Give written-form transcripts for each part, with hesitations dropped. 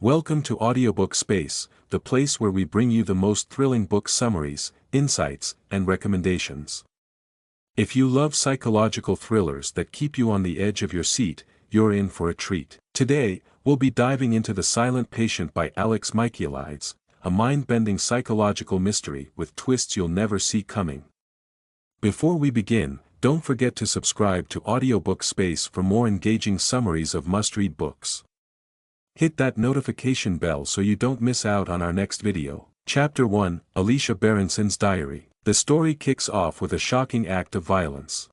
Welcome to Audiobookspace, the place where we bring you the most thrilling book summaries, insights, and recommendations. If you love psychological thrillers that keep you on the edge of your seat, you're in for a treat. Today, we'll be diving into The Silent Patient by Alex Michaelides, a mind-bending psychological mystery with twists you'll never see coming. Before we begin, don't forget to subscribe to Audiobookspace for more engaging summaries of must-read books. Hit that notification bell so you don't miss out on our next video. Chapter 1, Alicia Berenson's Diary. The story kicks off with a shocking act of violence.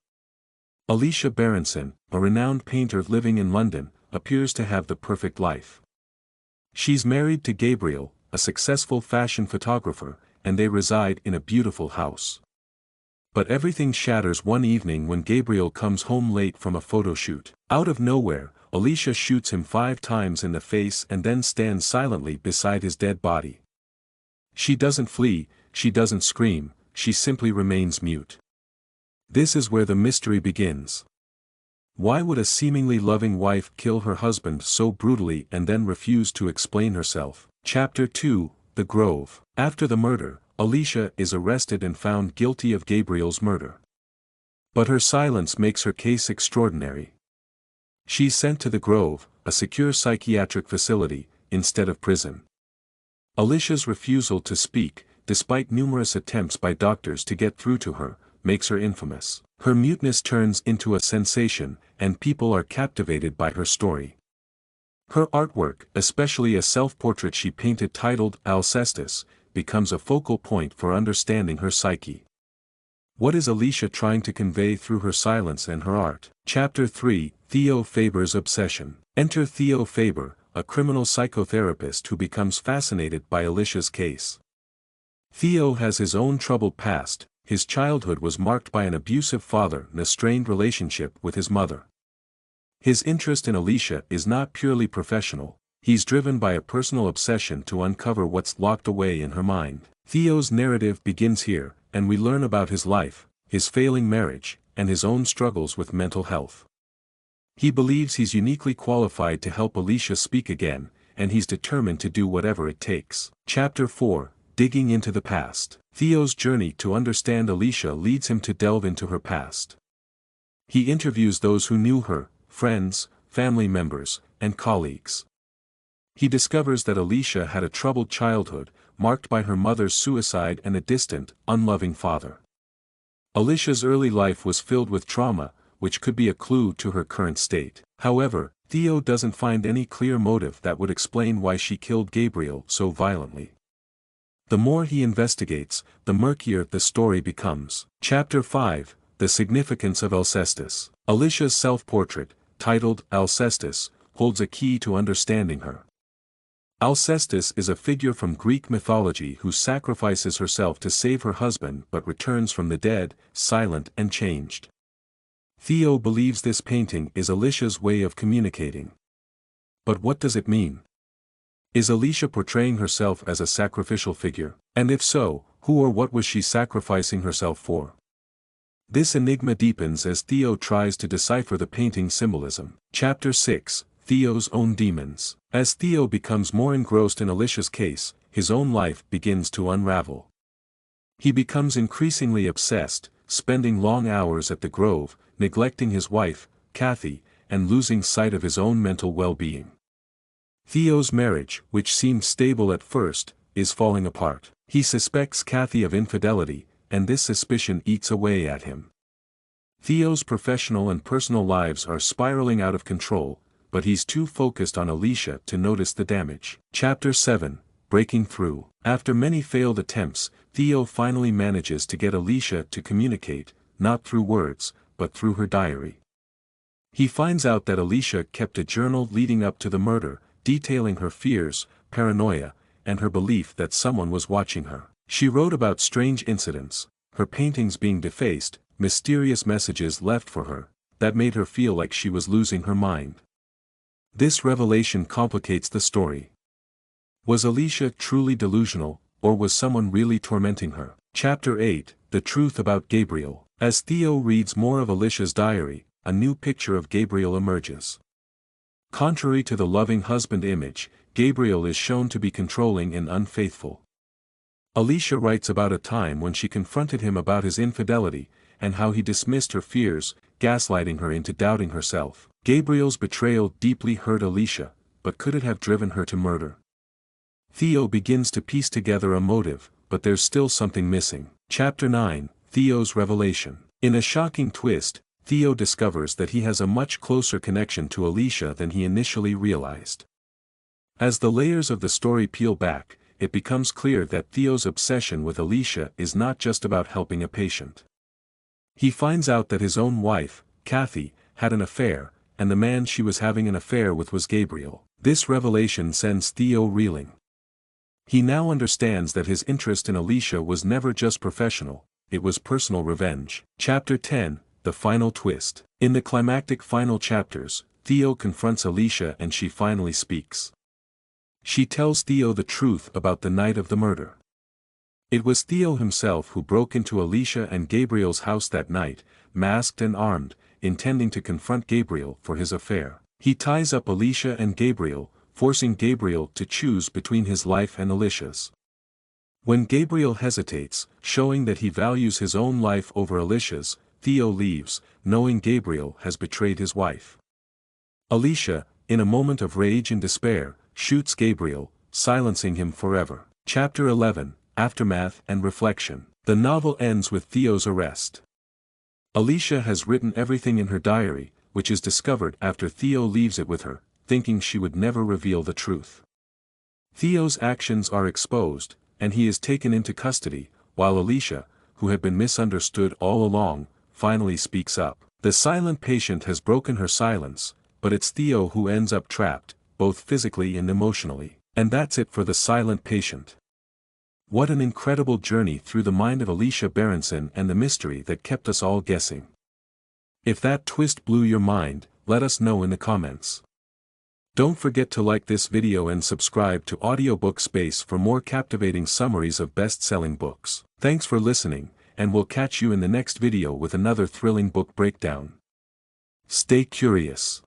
Alicia Berenson, a renowned painter living in London, appears to have the perfect life. She's married to Gabriel, a successful fashion photographer, and they reside in a beautiful house. But everything shatters one evening when Gabriel comes home late from a photo shoot. Out of nowhere, Alicia shoots him 5 times in the face and then stands silently beside his dead body. She doesn't flee, she doesn't scream, she simply remains mute. This is where the mystery begins. Why would a seemingly loving wife kill her husband so brutally and then refuse to explain herself? Chapter 2, The Grove. After the murder, Alicia is arrested and found guilty of Gabriel's murder. But her silence makes her case extraordinary. She's sent to the Grove, a secure psychiatric facility, instead of prison. Alicia's refusal to speak, despite numerous attempts by doctors to get through to her, makes her infamous. Her muteness turns into a sensation, and people are captivated by her story. Her artwork, especially a self-portrait she painted titled Alcestis, becomes a focal point for understanding her psyche. What is Alicia trying to convey through her silence and her art? Chapter 3, Theo Faber's Obsession. Enter Theo Faber, a criminal psychotherapist who becomes fascinated by Alicia's case. Theo has his own troubled past. His childhood was marked by an abusive father and a strained relationship with his mother. His interest in Alicia is not purely professional, he's driven by a personal obsession to uncover what's locked away in her mind. Theo's narrative begins here, and we learn about his life, his failing marriage, and his own struggles with mental health. He believes he's uniquely qualified to help Alicia speak again, and he's determined to do whatever it takes. Chapter 4, Digging into the Past. Theo's journey to understand Alicia leads him to delve into her past. He interviews those who knew her, friends, family members, and colleagues. He discovers that Alicia had a troubled childhood, marked by her mother's suicide and a distant, unloving father. Alicia's early life was filled with trauma, which could be a clue to her current state. However, Theo doesn't find any clear motive that would explain why she killed Gabriel so violently. The more he investigates, the murkier the story becomes. Chapter 5, The Significance of Alcestis. Alicia's self-portrait, titled Alcestis, holds a key to understanding her. Alcestis is a figure from Greek mythology who sacrifices herself to save her husband but returns from the dead, silent and changed. Theo believes this painting is Alicia's way of communicating. But what does it mean? Is Alicia portraying herself as a sacrificial figure? And if so, who or what was she sacrificing herself for? This enigma deepens as Theo tries to decipher the painting's symbolism. Chapter 6, Theo's Own Demons. As Theo becomes more engrossed in Alicia's case, his own life begins to unravel. He becomes increasingly obsessed, spending long hours at the Grove, neglecting his wife, Kathy, and losing sight of his own mental well-being. Theo's marriage, which seemed stable at first, is falling apart. He suspects Kathy of infidelity, and this suspicion eats away at him. Theo's professional and personal lives are spiraling out of control, but he's too focused on Alicia to notice the damage. Chapter 7, Breaking Through. After many failed attempts, Theo finally manages to get Alicia to communicate, not through words, but through her diary. He finds out that Alicia kept a journal leading up to the murder, detailing her fears, paranoia, and her belief that someone was watching her. She wrote about strange incidents, her paintings being defaced, mysterious messages left for her, that made her feel like she was losing her mind. This revelation complicates the story. Was Alicia truly delusional, or was someone really tormenting her? Chapter 8, The Truth About Gabriel. As Theo reads more of Alicia's diary, a new picture of Gabriel emerges. Contrary to the loving husband image, Gabriel is shown to be controlling and unfaithful. Alicia writes about a time when she confronted him about his infidelity, and how he dismissed her fears, gaslighting her into doubting herself. Gabriel's betrayal deeply hurt Alicia, but could it have driven her to murder? Theo begins to piece together a motive, but there's still something missing. Chapter 9, Theo's Revelation. In a shocking twist, Theo discovers that he has a much closer connection to Alicia than he initially realized. As the layers of the story peel back, it becomes clear that Theo's obsession with Alicia is not just about helping a patient. He finds out that his own wife, Kathy, had an affair, and the man she was having an affair with was Gabriel. This revelation sends Theo reeling. He now understands that his interest in Alicia was never just professional, it was personal revenge. Chapter 10, The Final Twist. In the climactic final chapters, Theo confronts Alicia and she finally speaks. She tells Theo the truth about the night of the murder. It was Theo himself who broke into Alicia and Gabriel's house that night, masked and armed, intending to confront Gabriel for his affair. He ties up Alicia and Gabriel, forcing Gabriel to choose between his life and Alicia's. When Gabriel hesitates, showing that he values his own life over Alicia's, Theo leaves, knowing Gabriel has betrayed his wife. Alicia, in a moment of rage and despair, shoots Gabriel, silencing him forever. Chapter 11, Aftermath and Reflection. The novel ends with Theo's arrest. Alicia has written everything in her diary, which is discovered after Theo leaves it with her, thinking she would never reveal the truth. Theo's actions are exposed, and he is taken into custody, while Alicia, who had been misunderstood all along, finally speaks up. The silent patient has broken her silence, but it's Theo who ends up trapped, both physically and emotionally. And that's it for The Silent Patient. What an incredible journey through the mind of Alicia Berenson and the mystery that kept us all guessing. If that twist blew your mind, let us know in the comments. Don't forget to like this video and subscribe to Audiobookspace for more captivating summaries of best-selling books. Thanks for listening, and we'll catch you in the next video with another thrilling book breakdown. Stay curious.